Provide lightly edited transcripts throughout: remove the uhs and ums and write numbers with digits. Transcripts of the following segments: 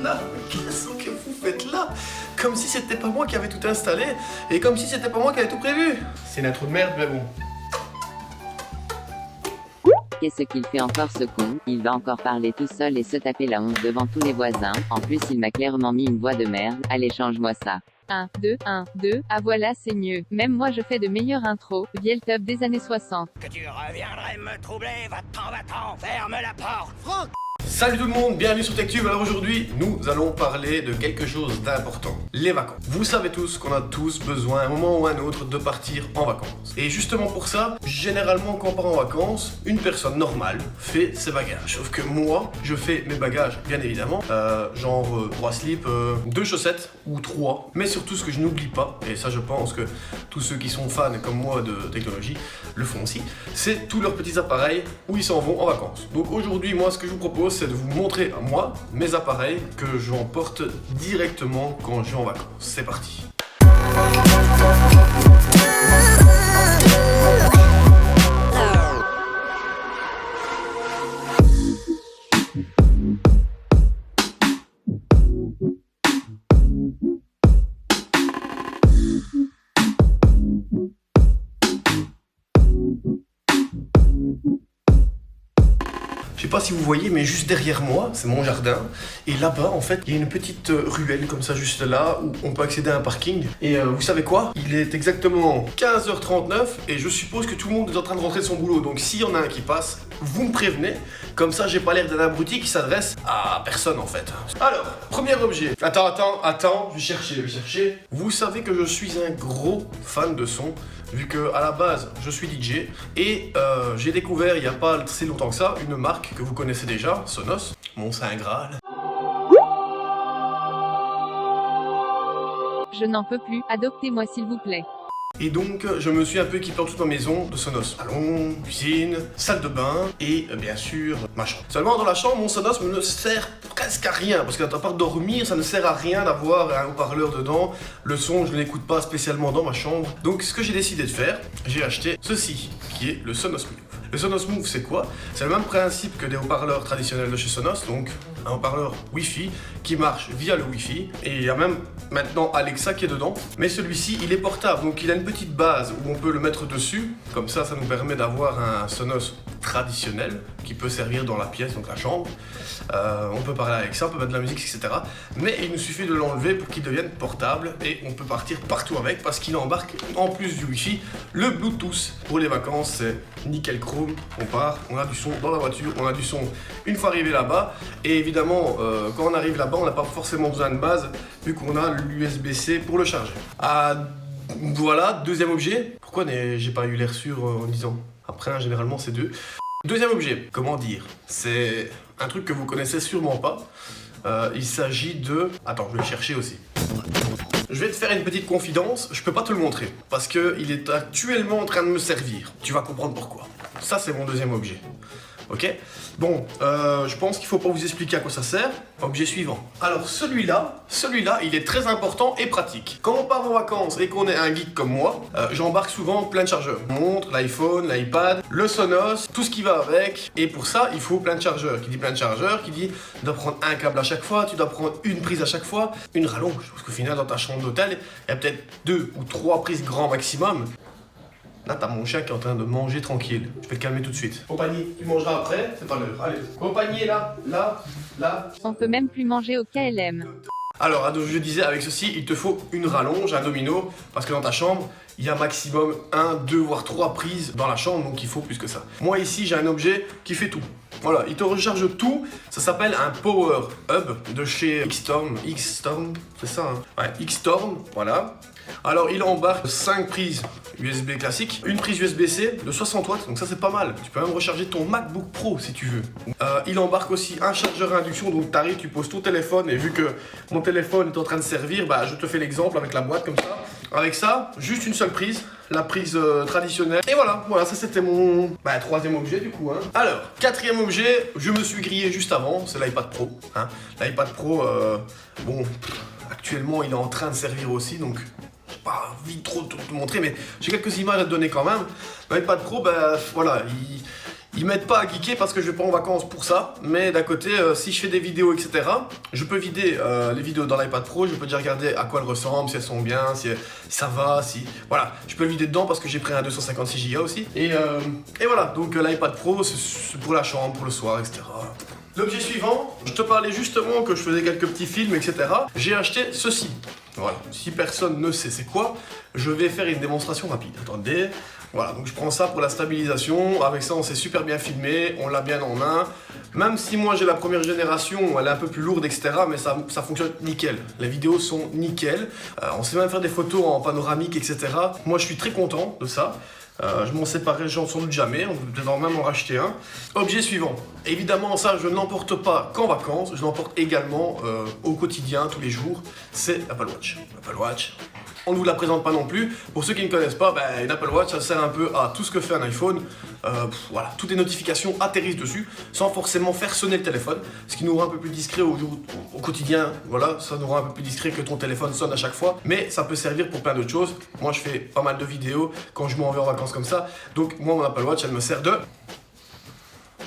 là? Qu'est-ce que vous faites là? Comme si c'était pas moi qui avais tout installé et comme si c'était pas moi qui avais tout prévu. C'est une intro de merde, mais bon. Qu'est-ce qu'il fait encore ce con? Il va encore parler tout seul et se taper la honte devant tous les voisins. En plus il m'a clairement mis une voix de merde. Allez change-moi ça. 1, 2, 1, 2, ah voilà c'est mieux. Même moi je fais de meilleures intros. Vieille top des années 60. Que tu reviendrais me troubler, va-t'en, ferme la porte. Franck! Salut tout le monde, bienvenue sur TechTube. Alors aujourd'hui, nous allons parler de quelque chose d'important, les vacances. Vous savez tous qu'on a tous besoin, à un moment ou à un autre, de partir en vacances. Et justement pour ça, généralement quand on part en vacances, une personne normale fait ses bagages. Sauf que moi, je fais mes bagages, bien évidemment, genre 3 slips, 2 chaussettes ou 3. Mais surtout ce que je n'oublie pas, et ça je pense que tous ceux qui sont fans comme moi de technologie le font aussi, c'est tous leurs petits appareils où ils s'en vont en vacances. Donc aujourd'hui, moi ce que je vous propose, c'est de vous montrer à moi mes appareils que j'emporte directement quand je vais en vacances. C'est parti. Je sais pas si vous voyez, mais juste derrière moi, c'est mon jardin. Et là-bas, en fait, il y a une petite ruelle comme ça, juste là, où on peut accéder à un parking. Et vous savez quoi? Il est exactement 15h39 et je suppose que tout le monde est en train de rentrer de son boulot. Donc s'il y en a un qui passe, vous me prévenez. Comme ça, j'ai pas l'air d'un abruti qui s'adresse à personne, en fait. Alors, premier objet. Attends, je vais chercher. Vous savez que je suis un gros fan de son. Vu que à la base je suis DJ et j'ai découvert il n'y a pas si longtemps que ça une marque que vous connaissez déjà, Sonos, mon saint graal. Je n'en peux plus, adoptez-moi s'il vous plaît. Et donc je me suis un peu équipé en toute ma maison de Sonos. Salon, cuisine, salle de bain et bien sûr ma chambre. Seulement dans la chambre, mon Sonos ne sert presque à rien parce qu'à part dormir, ça ne sert à rien d'avoir un haut-parleur dedans. Le son, je ne l'écoute pas spécialement dans ma chambre. Donc ce que j'ai décidé de faire, j'ai acheté ceci qui est le Sonos Move. Le Sonos Move, c'est quoi? C'est le même principe que des haut-parleurs traditionnels de chez Sonos, donc un haut-parleur Wi-Fi qui marche via le Wi-Fi. Et il y a même maintenant Alexa qui est dedans. Mais celui-ci, il est portable, donc il a une petite base où on peut le mettre dessus. Comme ça nous permet d'avoir un Sonos traditionnel qui peut servir dans la pièce, donc la chambre. On peut parler avec ça, on peut mettre de la musique, etc. Mais il nous suffit de l'enlever pour qu'il devienne portable et on peut partir partout avec parce qu'il embarque en plus du Wi-Fi le Bluetooth. Pour les vacances, c'est nickel chrome. On part, on a du son dans la voiture, on a du son une fois arrivé là-bas. Et évidemment, quand on arrive là-bas, on n'a pas forcément besoin de base vu qu'on a l'USB-C pour le charger. Voilà, deuxième objet. Pourquoi j'ai pas eu l'air sûr en disant? Après, généralement, c'est deux. Deuxième objet, comment dire? C'est un truc que vous connaissez sûrement pas. Il s'agit de... Attends, je vais le chercher aussi. Je vais te faire une petite confidence, je peux pas te le montrer. Parce qu'il est actuellement en train de me servir. Tu vas comprendre pourquoi. Ça, c'est mon deuxième objet. Ok? Bon, je pense qu'il faut pas vous expliquer à quoi ça sert. Objet suivant. Alors celui-là, il est très important et pratique. Quand on part en vacances et qu'on est un geek comme moi, j'embarque souvent plein de chargeurs. Montre, l'iPhone, l'iPad, le Sonos, tout ce qui va avec. Et pour ça, il faut plein de chargeurs. Qui dit plein de chargeurs, qui dit tu dois prendre un câble à chaque fois, tu dois prendre une prise à chaque fois, une rallonge. Parce qu'au final, dans ta chambre d'hôtel, il y a peut-être 2 ou 3 prises grand maximum. Là, t'as mon chat qui est en train de manger tranquille. Je vais le calmer tout de suite. Compagnie, tu mangeras après, c'est pas l'heure. Allez, compagnie là. On peut même plus manger au KLM. Alors, je disais, avec ceci, il te faut une rallonge, un domino, parce que dans ta chambre, il y a maximum 1, 2, voire 3 prises dans la chambre, donc il faut plus que ça. Moi ici, j'ai un objet qui fait tout. Voilà, il te recharge tout. Ça s'appelle un Power Hub de chez Xtorm, c'est ça, hein? Ouais, Xtorm, voilà. Alors, il embarque 5 prises USB classiques, une prise USB-C de 60 watts, donc ça c'est pas mal. Tu peux même recharger ton MacBook Pro si tu veux. Il embarque aussi un chargeur à induction, donc tu arrives, tu poses ton téléphone, et vu que mon téléphone est en train de servir, bah, je te fais l'exemple avec la boîte comme ça. Avec ça, juste une seule prise, la prise traditionnelle. Et voilà, ça c'était mon troisième objet du coup. Hein. Alors, quatrième objet, je me suis grillé juste avant, c'est l'iPad Pro. Hein. L'iPad Pro, actuellement il est en train de servir aussi, donc j'ai pas envie trop de te montrer, mais j'ai quelques images à te donner quand même. L'iPad Pro, voilà, Ils m'aident pas à geeker parce que je vais pas en vacances pour ça, mais d'un côté, si je fais des vidéos, etc., je peux vider les vidéos dans l'iPad Pro, je peux déjà regarder à quoi elles ressemblent, si elles sont bien, si ça va, si... Voilà, je peux le vider dedans parce que j'ai pris un 256 Go aussi. Et voilà, donc l'iPad Pro, c'est pour la chambre, pour le soir, etc. L'objet suivant, je te parlais justement que je faisais quelques petits films, etc. J'ai acheté ceci. Voilà, si personne ne sait c'est quoi, je vais faire une démonstration rapide. Attendez, voilà, donc je prends ça pour la stabilisation. Avec ça, on s'est super bien filmé, on l'a bien en main. Même si moi j'ai la première génération, elle est un peu plus lourde, etc. Mais ça fonctionne nickel. Les vidéos sont nickel. On sait même faire des photos en panoramique, etc. Moi, je suis très content de ça. Je m'en séparerai sans doute jamais, on peut peut-être même en racheter un. Objet suivant. Évidemment, ça, je n'emporte pas qu'en vacances, je l'emporte également au quotidien, tous les jours. C'est l'Apple Watch. L'Apple Watch. On ne vous la présente pas non plus. Pour ceux qui ne connaissent pas, une Apple Watch, ça sert un peu à tout ce que fait un iPhone. Voilà, toutes les notifications atterrissent dessus, sans forcément faire sonner le téléphone, ce qui nous rend un peu plus discret au quotidien. Voilà, ça nous rend un peu plus discret que ton téléphone sonne à chaque fois, mais ça peut servir pour plein d'autres choses. Moi, je fais pas mal de vidéos quand je m'en vais en vacances comme ça, donc moi, mon Apple Watch, elle me sert de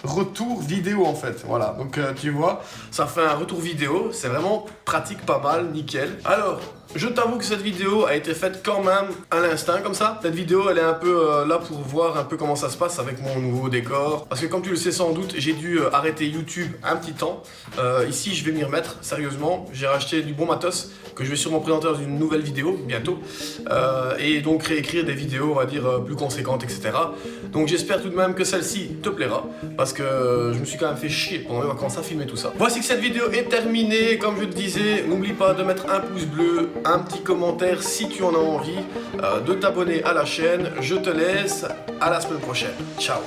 retour vidéo en fait, voilà, donc tu vois, ça fait un retour vidéo, c'est vraiment pratique, pas mal, nickel. Alors, je t'avoue que cette vidéo a été faite quand même à l'instinct comme ça. Cette vidéo, elle est un peu là pour voir un peu comment ça se passe avec mon nouveau décor. Parce que comme tu le sais sans doute, j'ai dû arrêter YouTube un petit temps. Ici, je vais m'y remettre, sérieusement. J'ai racheté du bon matos que je vais sûrement présenter dans une nouvelle vidéo, bientôt. Et donc réécrire des vidéos, on va dire, plus conséquentes, etc. Donc j'espère tout de même que celle-ci te plaira. Parce que je me suis quand même fait chier pendant les vacances à filmer tout ça. Voici que cette vidéo est terminée. Comme je te disais, n'oublie pas de mettre un pouce bleu, un petit commentaire si tu en as envie, de t'abonner à la chaîne. Je te laisse, à la semaine prochaine. Ciao.